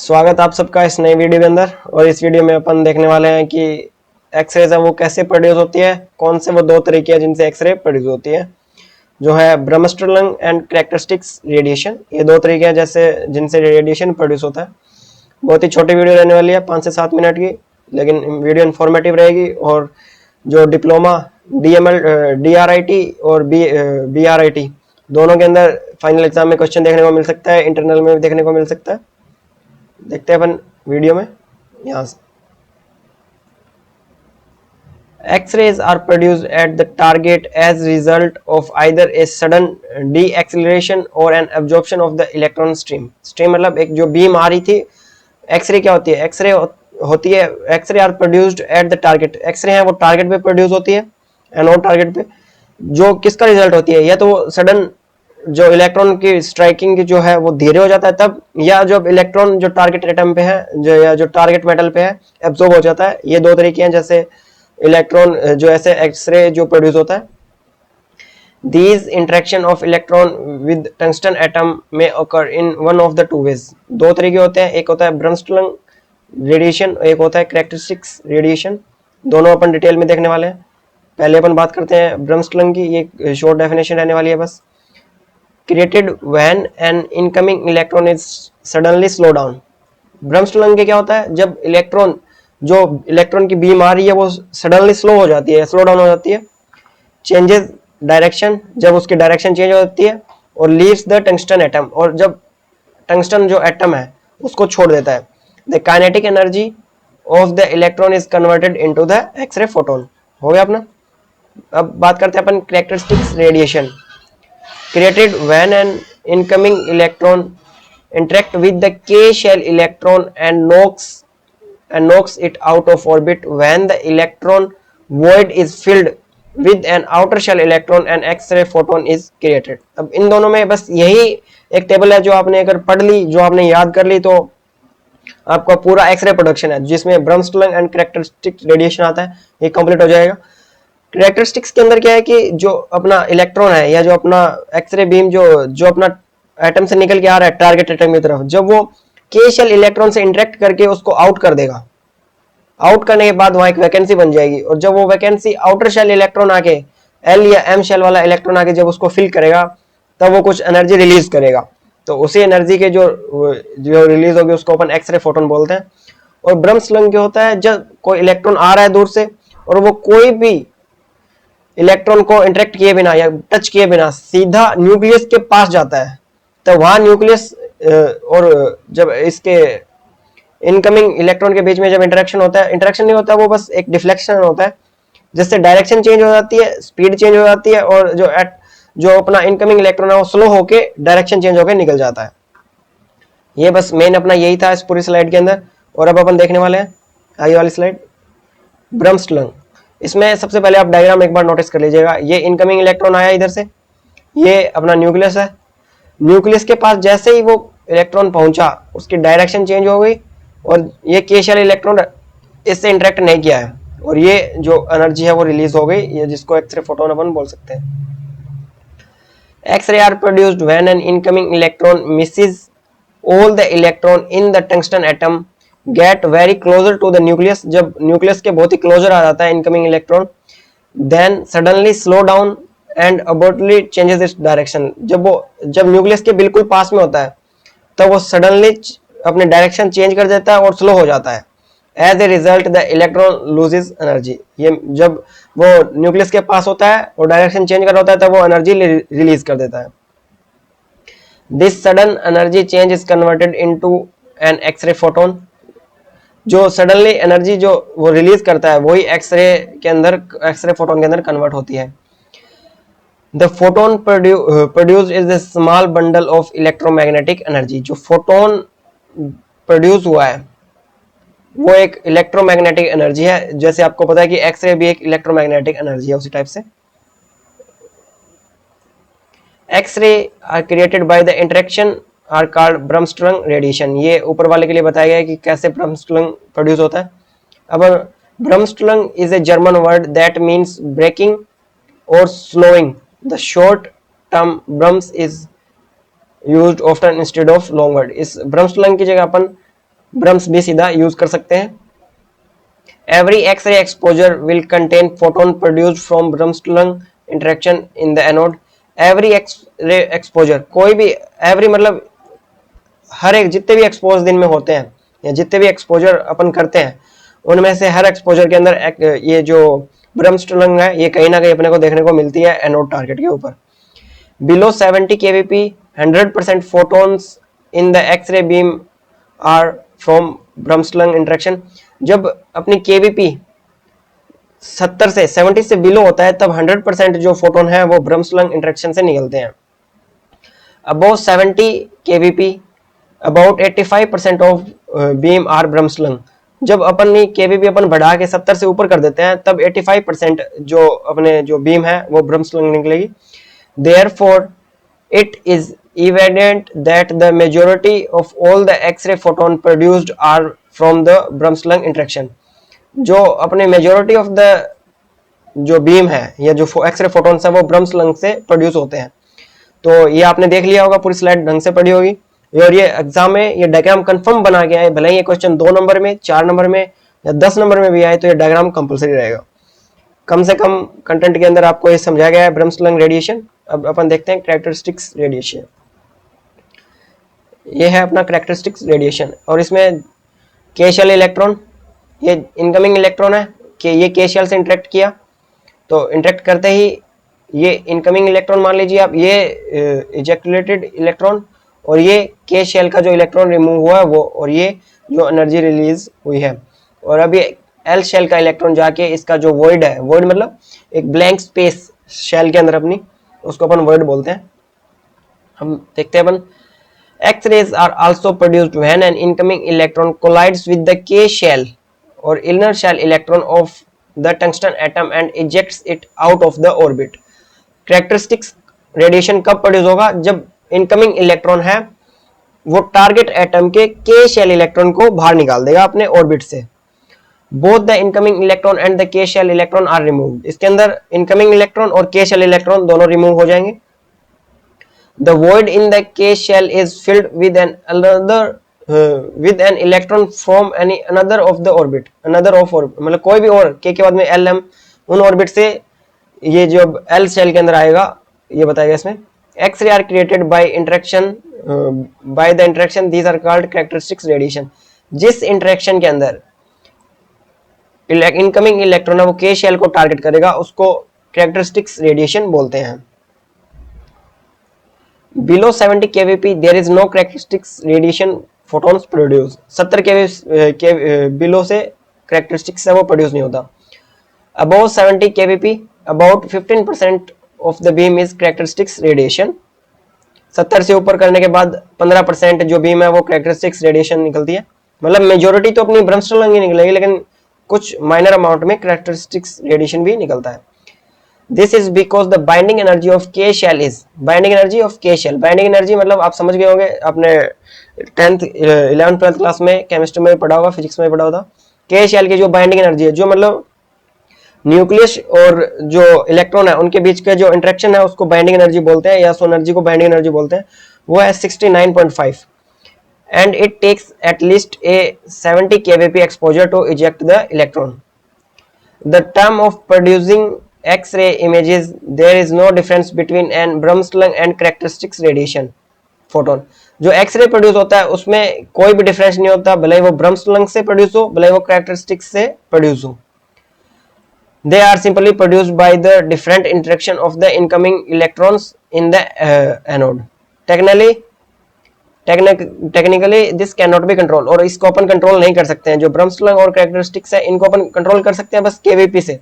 स्वागत आप सबका इस नई वीडियो के अंदर। और इस वीडियो में अपन देखने वाले हैं कि एक्सरेज है वो कैसे प्रोड्यूस होती है, कौन से वो दो तरीके हैं जिनसे एक्सरे प्रोड्यूस होती है, जो है ब्रह्मस्टर्लिंग एंड कैरेक्टरिस्टिक्स रेडिएशन। ये दो तरीके हैं जैसे जिनसे रेडिएशन प्रोड्यूस होता है। बहुत ही छोटी वीडियो रहने वाली है, 5 से 7 मिनट की, लेकिन वीडियो इन्फॉर्मेटिव रहेगी। और जो डिप्लोमा DML DRIT और BRIT दोनों के अंदर फाइनल एग्जाम में क्वेश्चन देखने को मिल सकता है, इंटरनल में भी देखने को मिल सकता है। देखते हैं अपन वीडियो में यहां से। X-rays are produced at the target as result of either a sudden deceleration or an absorption of the electron stream। Stream मतलब एक जो बीम आ रही थी। एक्सरे क्या होती है? एक्सरे होती है, X-ray are produced at the target. X-ray है वो टारगेट पे प्रोड्यूस होती है, एनोड टारगेट पे। जो किसका रिजल्ट होती है? या तो सडन जो इलेक्ट्रॉन की स्ट्राइकिंग जो है वो धीरे हो जाता है तब, या जब इलेक्ट्रॉन जो टारगेट एटम पे है जो टारगेट मेटल पे है एब्जॉर्ब हो जाता है। ये दो तरीके हैं जैसे इलेक्ट्रॉन जो ऐसे एक्सरे जो प्रोड्यूस होता है। These interaction of electron with tungsten atom may occur in one of the two ways। दो तरीके होते हैं, एक होता है ब्रह्मस्टर्लिंग रेडिएशन, एक होता है कैरेक्टरिस्टिक्स रेडिएशन। दोनों अपन डिटेल में देखने वाले हैं। पहले अपन बात करते हैं ब्रह्मस्टर्लिंग की। ये शॉर्ट डेफिनेशन रहने वाली है बस। Created when an incoming electron is suddenly slow down। ब्रह्मस्टर्लिंग के क्या होता है? जब इलेक्ट्रॉन की बीम आ रही है वो सडनली स्लो हो जाती है, स्लो डाउन हो जाती है। चेंजेस डायरेक्शन, जब उसकी डायरेक्शन चेंज हो जाती है। और लीव्स द टंगस्टन एटम, और जब टंगस्टन जो एटम है उसको छोड़ देता है। The kinetic energy of the electron is converted into the x ray photon. हो गया अपना। अब बात करते हैं अपन characteristics radiation. Created when an incoming electron interact with the K shell electron and knocks it out of orbit when the electron void is filled with an outer shell electron and X-ray photon is created। अब इन दोनों में बस यही एक table है जो आपने अगर पढ़ ली, जो आपने याद कर ली, तो आपका पूरा एक्सरे प्रोडक्शन है जिसमें ब्रह्मस्टर्लिंग एंड कैरेक्टरिस्टिक रेडिएशन आता है, ये कंप्लीट हो जाएगा। कैरेक्टरिस्टिक्स के अंदर क्या है कि जो अपना इलेक्ट्रॉन है या जो अपना एक्सरे बीम जो अपना एटम से निकल के आ रहा है टारगेट एटम की तरफ, जब वो के शेल इलेक्ट्रॉन से इंटरेक्ट करके उसको आउट कर देगा, आउट करने के बाद वहां एक वैकेंसी बन जाएगी। और जब वो वैकेंसी आउटर शेल इलेक्ट्रॉन आके एल या एम शेल वाला इलेक्ट्रॉन आके जब उसको फिल करेगा तब वो कुछ एनर्जी रिलीज करेगा। तो उसी एनर्जी के जो रिलीज होगी उसको अपन एक्सरे फोटोन बोलते हैं। और ब्रह्मस्टर्लिंग क्या होता है? जब कोई इलेक्ट्रॉन आ रहा है दूर से और वो कोई भी इलेक्ट्रॉन को इंटरेक्ट किए बिना या टच किए बिना सीधा न्यूक्लियस के पास जाता है, तो वहां न्यूक्लियस और जब इसके इनकमिंग इलेक्ट्रॉन के बीच में जब इंटरेक्शन होता है, इंटरेक्शन नहीं होता, वो बस एक डिफ्लेक्शन होता है जिससे डायरेक्शन चेंज हो जाती है, स्पीड चेंज हो जाती है, और जो अपना इनकमिंग इलेक्ट्रॉन है वो स्लो होके डायरेक्शन चेंज होकर निकल जाता है। ये बस मेन अपना यही था इस पूरी स्लाइड के अंदर। और अब अपन देखने वाले हैं आगे वाली स्लाइड, ब्रह्मस्टर्लिंग। इसमें सबसे पहले आप डायग्राम एक बार नोटिस कर लीजिएगा। ये इनकमिंग इलेक्ट्रॉन आया इधर से, ये अपना न्यूक्लियस है। न्यूक्लियस के पास जैसे ही वो इलेक्ट्रॉन पहुंचा उसकी डायरेक्शन चेंज हो गई, और ये के शेल इलेक्ट्रॉन इससे इंटरेक्ट नहीं किया है, और ये जो एनर्जी है वो रिलीज हो गई, ये जिसको एक्सरे फोटोन अपन बोल सकते हैं। X-ray are produced when an incoming electron misses all the electron in the tungsten atom get very closer to the nucleus। जब न्यूक्लियस के बहुत ही क्लोजर आ जाता है incoming electron, then suddenly slow down and abruptly changes its direction। जब nucleus के बिल्कुल पास में होता है तब वो सडनली अपने डायरेक्शन चेंज कर देता है और स्लो हो जाता है। As a result the electron loses energy. ये जब वो न्यूक्लियस के पास होता है और डायरेक्शन चेंज कर रहा होता है तब वो एनर्जी रिलीज कर देता है। This sudden energy change is converted into an X-ray photon. जो सडनली एनर्जी जो वो रिलीज करता है वही एक्सरे फोटोन के अंदर कन्वर्ट होती है। The photon produce is a small bundle of electromagnetic energy. जो फोटोन प्रोड्यूस हुआ है वो एक इलेक्ट्रोमैग्नेटिक एनर्जी है। जैसे आपको पता है कि एक्सरे भी एक इलेक्ट्रोमैग्नेटिक एनर्जी है, उसी टाइप से। X ray are created by the interaction are called bremsstrahlung radiation. ये ऊपर वाले के लिए बताया गया है कि कैसे ब्रह्मस्टर्लिंग प्रोड्यूस होता है। अब bremsstrahlung is a German word that means breaking और slowing. The short term brems is used often instead of long word. इस ब्रह्मस्टर्लिंग की जगह अपन ब्रह्म्स भी सीधा यूज कर सकते हैं। Every x ray exposure will contain photon produced from bremsstrahlung interaction in the anode. Every x ray exposure, कोई भी, एवरी मतलब हर एक, जितने भी एक्सपोज दिन में होते हैं या जितने भी एक्सपोजर अपन करते हैं उनमें से हर एक्सपोजर के अंदर ये जो ब्रह्मस्लंग है ये कहीं ना कहीं अपने को देखने को मिलती है एनोड टारगेट के ऊपर। Below 70 kVp, 100% photons in the X-ray beam are from Bremsstrahlung interaction। जब अपनी kVp 70 से 70 से बिलो होता है तब 100% जो फोटोन है वो Bremsstrahlung इंटरेक्शन से निकलते हैं। Above 70 kVp, about 85% of beam are Bremsstrahlung। जब अपनी kVp अपन बढ़ा के 70 से ऊपर कर देते हैं तब 85% जो अपने जो बीम है वो Bremsstrahlung निकलेगी। Therefore, it is evident that the majority of all the X-ray photon produced are from the Bremsstrahlung interaction। जो अपने majority of the जो बीम है या जो एक्सरे फोटोन्स है वो ब्रह्मस्लंग से प्रोड्यूस होते हैं। तो ये आपने देख लिया होगा, पूरी स्लाइड ढंग से पढ़ी होगी और ये एग्जाम में ये डायग्राम कंफर्म बना के आए, भले ही ये क्वेश्चन 2 नंबर में, 4 नंबर में या 10 नंबर में भी आए तो ये डायग्राम कंपलसरी रहेगा। कम से कम कंटेंट के अंदर आपको ये समझाया गया है ब्रह्मस्लंग रेडिएशन। अब अपन देखते हैं कैरेक्टरिस्टिक्स रेडिएशन। ये है अपना कैरेक्टरिस्टिक्स रेडिएशन और इसमें के शेल इलेक्ट्रॉन, ये इनकमिंग इलेक्ट्रॉन है कि ये के शेल से इंटरेक्ट किया तो इंटरेक्ट करते ही ये इनकमिंग इलेक्ट्रॉन मान लीजिए आप, ये इजेक्युलेटेड इलेक्ट्रॉन और ये के शेल का जो इलेक्ट्रॉन रिमूव हुआ है वो, और ये जो एनर्जी रिलीज हुई है। और अभी एल शेल का इलेक्ट्रॉन जाके इसका जो वॉइड है, वॉइड मतलब एक ब्लैंक स्पेस शेल के अंदर अपनी, उसको अपन वॉइड बोलते हैं। हम देखते हैं अपन, X-rays are also produced when an incoming electron collides with the K shell or inner shell electron of the tungsten atom and ejects it out of the orbit। Characteristics radiation कब produce होगा? जब incoming electron है वो target atom के K shell electron को बाहर निकाल देगा अपने ऑर्बिट से। Both the incoming electron and the K shell electron are removed. इसके अंदर इनकमिंग इलेक्ट्रॉन और K शेल इलेक्ट्रॉन दोनों रिमूव हो जाएंगे। The void in the K shell is filled with an electron from another of the orbit। another of orbit मतलब कोई भी और K के बाद में L M उन ऑर्बिट से ये जो L शेल के अंदर आएगा ये बताएगा इसमें। X-ray are created by interaction by the interaction, these are called characteristics radiation। जिस इंटरेक्शन के अंदर इनकमिंग इलेक्ट्रॉन है वो K शेल को टारगेट करेगा उसको कैरेक्टरिस्टिक्स रेडिएशन बोलते हैं। Below 70 kVp there is no characteristics radiation photons produced। 70 kV below से characteristics है वो प्रोड्यूस नहीं होता। Above 70 kVp about 15% of the beam is characteristics radiation। 70 से ऊपर करने के बाद 15% जो बीम है वो characteristics radiation निकलती है। मतलब मेजोरिटी तो अपनी ब्रह्मस्ट्रलंग ही निकलेगी लेकिन कुछ माइनर अमाउंट में characteristics radiation भी निकलता है। This is because the binding energy of K shell is binding energy of K shell। binding energy मतलब आप समझ गए होंगे, आपने 10th 11th 12th क्लास में केमिस्ट्री में पढ़ा होगा, फिजिक्स में पढ़ा होगा। K shell की जो बाइंडिंग एनर्जी है, जो मतलब न्यूक्लियस और जो इलेक्ट्रॉन है उनके बीच का जो इंटरेक्शन है उसको बाइंडिंग एनर्जी बोलते हैं या सो एनर्जी को बाइंडिंग एनर्जी बोलते हैं। वो है 69.5 and it takes at least a 70 kVp exposure to eject the electron। The term of producing X-ray images there is no difference between an Bremsstrahlung and characteristics radiation photon। जो x ray produce होता है उसमें कोई भी difference नहीं होता, भले ही वो ब्रह्मस्ट्रलंग से प्रोड्यूस हो भले ही वो कैरेक्टरिस्टिक्स से प्रोड्यूस हो। They are simply produced by the different interaction of the incoming electrons in the anode। Technically this can not be control, और इसको अपन कंट्रोल नहीं कर सकते हैं। जो ब्रह्मस्ट्रलंग और कैरेक्टरिस्टिक्स है इनको अपन कंट्रोल कर सकते हैं बस केवीपी से।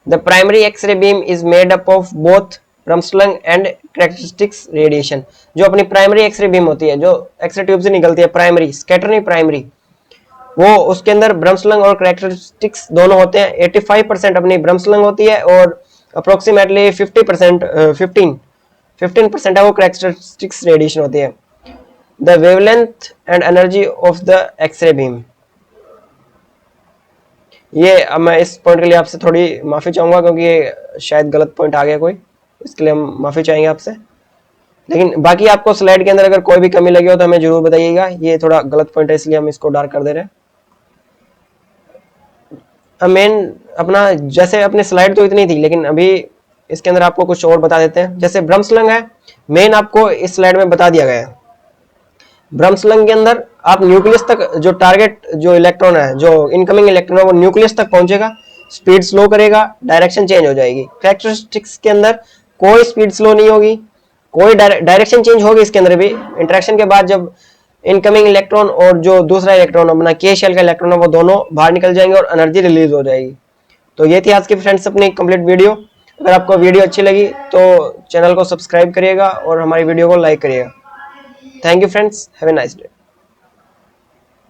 The primary X-ray beam is made up of both Bremsstrahlung and characteristics radiation। जो अपनी प्राइमरी एक्सरे बीम होती है, जो एक्सरे ट्यूब से निकलती है, प्राइमरी स्कैटर नहीं प्राइमरी, वो उसके अंदर ब्रह्मस्ट्रलंग और कैरेक्टरिस्टिक्स दोनों होते हैं। 85% अपनी ब्रह्मस्ट्रलंग होती है और अप्रोक्सीमेटली 15% है वो कैरेक्टरिस्टिक्स रेडिएशन होती है। The wavelength and energy of the X-ray beam। ये अब मैं इस पॉइंट के लिए आपसे थोड़ी माफ़ी चाहूँगा क्योंकि ये शायद गलत पॉइंट आ गया कोई, इसके लिए हम माफ़ी चाहेंगे आपसे। लेकिन बाकी आपको स्लाइड के अंदर अगर कोई भी कमी लगी हो तो हमें जरूर बताइएगा। ये थोड़ा गलत पॉइंट है इसलिए हम इसको डार्क कर दे रहे हैं। मेन अपना जैसे अपनी स्लाइड तो इतनी थी, लेकिन अभी इसके अंदर आपको कुछ और बता देते हैं। जैसे ब्रह्मस्लंग है, मेन आपको इस स्लाइड में बता दिया गया है। ब्रह्मस्लंग के अंदर आप न्यूक्लियस तक जो टारगेट जो इलेक्ट्रॉन है, जो इनकमिंग इलेक्ट्रॉन है, वो न्यूक्लियस तक पहुंचेगा, स्पीड स्लो करेगा, डायरेक्शन चेंज हो जाएगी। कैरेक्टरिस्टिक्स के अंदर कोई स्पीड स्लो नहीं होगी, कोई डायरेक्शन चेंज होगी इसके अंदर भी। इंटरेक्शन के बाद जब इनकमिंग इलेक्ट्रॉन और जो दूसरा इलेक्ट्रॉन अपना के शेल का इलेक्ट्रॉन है वो दोनों बाहर निकल जाएंगे और एनर्जी रिलीज हो जाएगी। तो ये थी आज की फ्रेंड्स अपनी कंप्लीट वीडियो। अगर आपको वीडियो अच्छी लगी तो चैनल को सब्सक्राइब करिएगा और हमारी वीडियो को लाइक करिएगा। Thank you friends, have a nice day.